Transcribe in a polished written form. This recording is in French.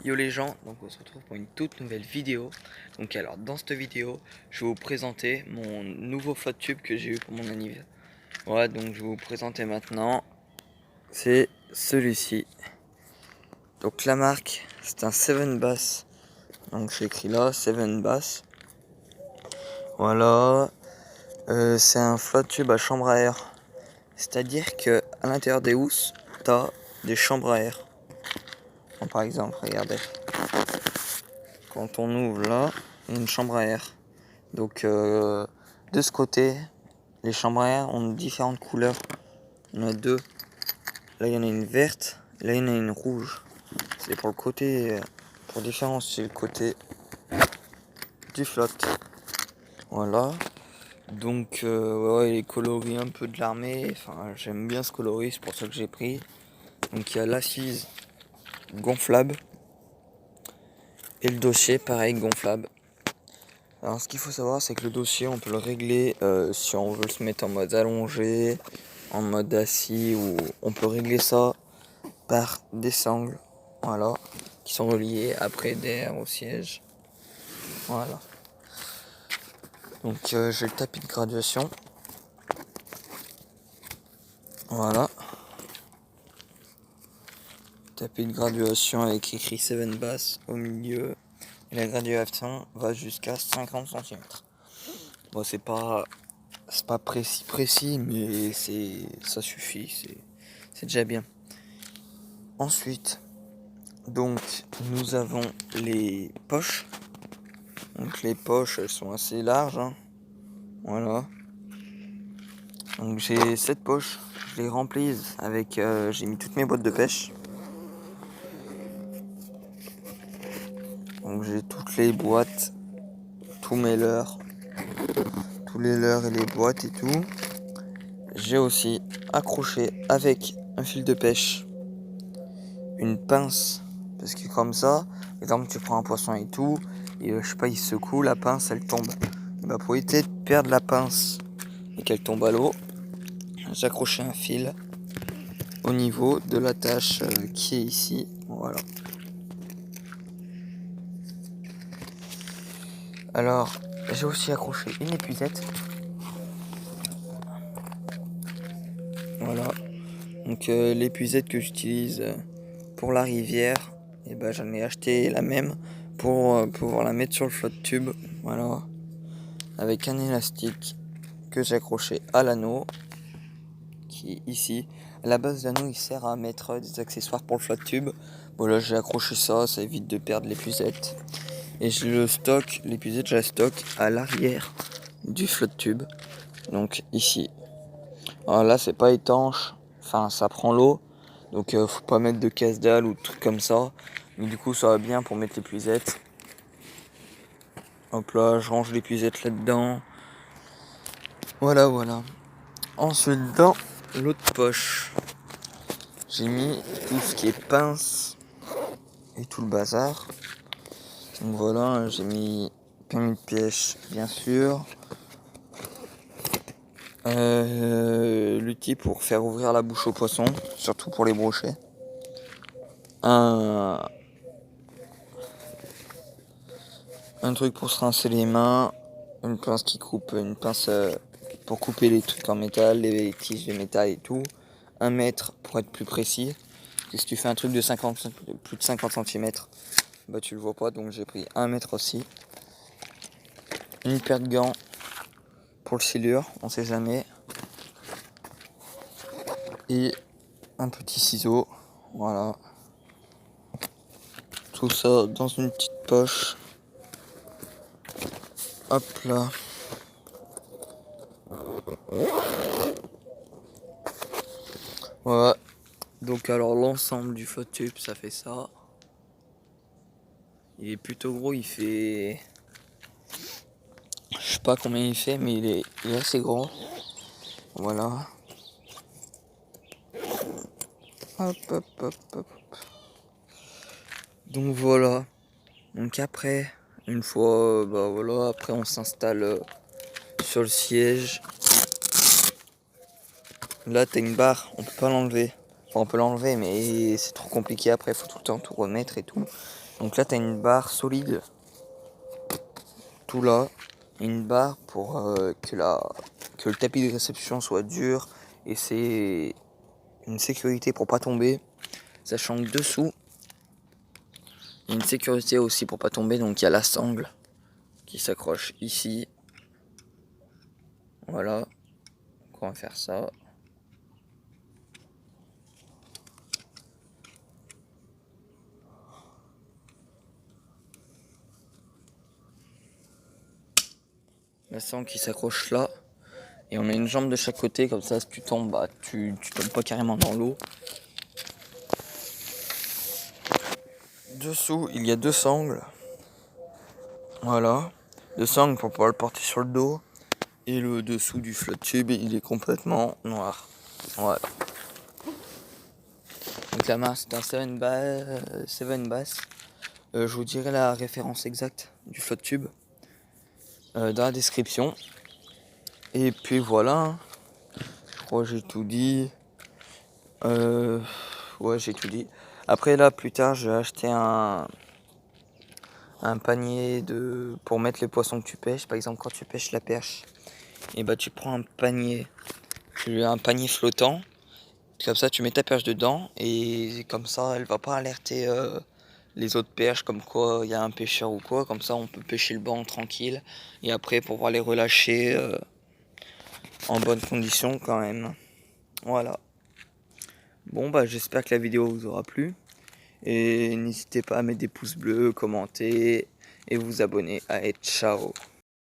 Yo les gens, donc on se retrouve pour une toute nouvelle vidéo. Donc alors dans cette vidéo, je vais vous présenter mon nouveau flotte tube que j'ai eu pour mon anniversaire. Voilà, donc je vais vous présenter maintenant. C'est celui-ci. Donc la marque, c'est un 7 Bass. Donc j'ai écrit là, 7 Bass. Voilà. C'est un flotte tube à chambre à air. C'est-à-dire que à l'intérieur des housses, t'as des chambres à air. Donc, par exemple, regardez. Quand on ouvre là, il y a une chambre à air. Donc de ce côté, les chambres à air ont différentes couleurs. Il y en a deux. Là il y en a une verte, là il y en a une rouge. C'est pour le côté, pour différencier le côté du flotte. Voilà. Donc ouais, il est coloré un peu de l'armée. Enfin j'aime bien ce coloris, c'est pour ça que j'ai pris. Donc il y a l'assise gonflable. Et le dossier pareil gonflable. Alors ce qu'il faut savoir c'est que le dossier on peut le régler si on veut se mettre en mode allongé, en mode assis, ou on peut régler ça par des sangles, voilà, qui sont reliées après derrière au siège. Voilà. Donc j'ai le tapis de graduation. Voilà. Tapis de graduation avec écrit 7 Bass au milieu. Et la graduation va jusqu'à 50 cm. Bon c'est pas précis mais ça suffit, c'est déjà bien. Ensuite, donc nous avons les poches. Donc les poches elles sont assez larges, hein. Voilà. Donc j'ai cette poche, je l'ai remplie avec, j'ai mis toutes mes boîtes de pêche. Donc j'ai toutes les boîtes, tous mes leurres, tous les leurres et les boîtes et tout. J'ai aussi accroché avec un fil de pêche une pince, parce que comme ça, par exemple tu prends un poisson et tout, et je sais pas, il secoue, la pince elle tombe. Et bah pour éviter de perdre la pince et qu'elle tombe à l'eau, j'ai accroché un fil au niveau de l'attache qui est ici. Voilà. Alors, j'ai aussi accroché une épuisette. Voilà. Donc l'épuisette que j'utilise pour la rivière, et ben j'en ai acheté la même pour pouvoir la mettre sur le flotte tube. Voilà. Avec un élastique que j'ai accroché à l'anneau qui est ici. À la base, l'anneau il sert à mettre des accessoires pour le flotte tube. Voilà, j'ai accroché ça, ça évite de perdre l'épuisette. Et je le stocke, l'épuisette je la stocke à l'arrière du flotte tube. Donc ici. Alors là c'est pas étanche, enfin ça prend l'eau, donc faut pas mettre de casse-dalle ou de trucs comme ça. Mais du coup ça va bien pour mettre l'épuisette. Hop là, je range l'épuisette là-dedans. Voilà. Ensuite dans l'autre poche, j'ai mis tout ce qui est pince et tout le bazar. Donc voilà, j'ai mis permis de pêche bien sûr. L'outil pour faire ouvrir la bouche au poisson, surtout pour les brochets. Un truc pour se rincer les mains, une pince qui coupe, une pince pour couper les trucs en métal, les tiges de métal et tout. 1 mètre pour être plus précis. Et si tu fais un truc de plus de 50 cm, bah tu le vois pas, donc j'ai pris 1 mètre aussi. Une paire de gants pour le silure, on sait jamais. Et un petit ciseau, voilà. Tout ça dans une petite poche. Hop là. Voilà. Donc alors l'ensemble du flotte tube ça fait ça. Il est plutôt gros, il fait... Je sais pas combien il fait mais il est assez gros. Voilà. Hop. Donc voilà. Donc après, une fois, bah voilà, après on s'installe sur le siège. Là t'as une barre, on peut pas l'enlever. Enfin, on peut l'enlever, mais c'est trop compliqué après, il faut tout le temps tout remettre et tout. Donc là, tu as une barre solide, tout là, une barre pour que le tapis de réception soit dur, et c'est une sécurité pour pas tomber, sachant que dessous, il y a une sécurité aussi pour pas tomber, donc il y a la sangle qui s'accroche ici. Voilà, donc on va faire ça. La sangle qui s'accroche là. Et on a une jambe de chaque côté, comme ça si tu tombes, bah tu tombes pas carrément dans l'eau. Dessous, il y a 2 sangles. Voilà. 2 sangles pour pouvoir le porter sur le dos. Et le dessous du flotte tube, il est complètement noir. Voilà. Donc la marque c'est un 7 Bass. Je vous dirai la référence exacte du flotte tube dans la description. Et puis voilà. Je crois que j'ai tout dit. Ouais, j'ai tout dit. Après là, plus tard, j'ai acheté un panier pour mettre les poissons que tu pêches. Par exemple, quand tu pêches la perche, et bah tu prends un panier flottant. Comme ça, tu mets ta perche dedans et comme ça, elle va pas alerter les autres perches comme quoi il y a un pêcheur ou quoi. Comme ça, on peut pêcher le banc tranquille et après pouvoir les relâcher en bonne condition quand même. Voilà. Bon bah j'espère que la vidéo vous aura plu. Et n'hésitez pas à mettre des pouces bleus, commenter et vous abonner. Allez, ciao!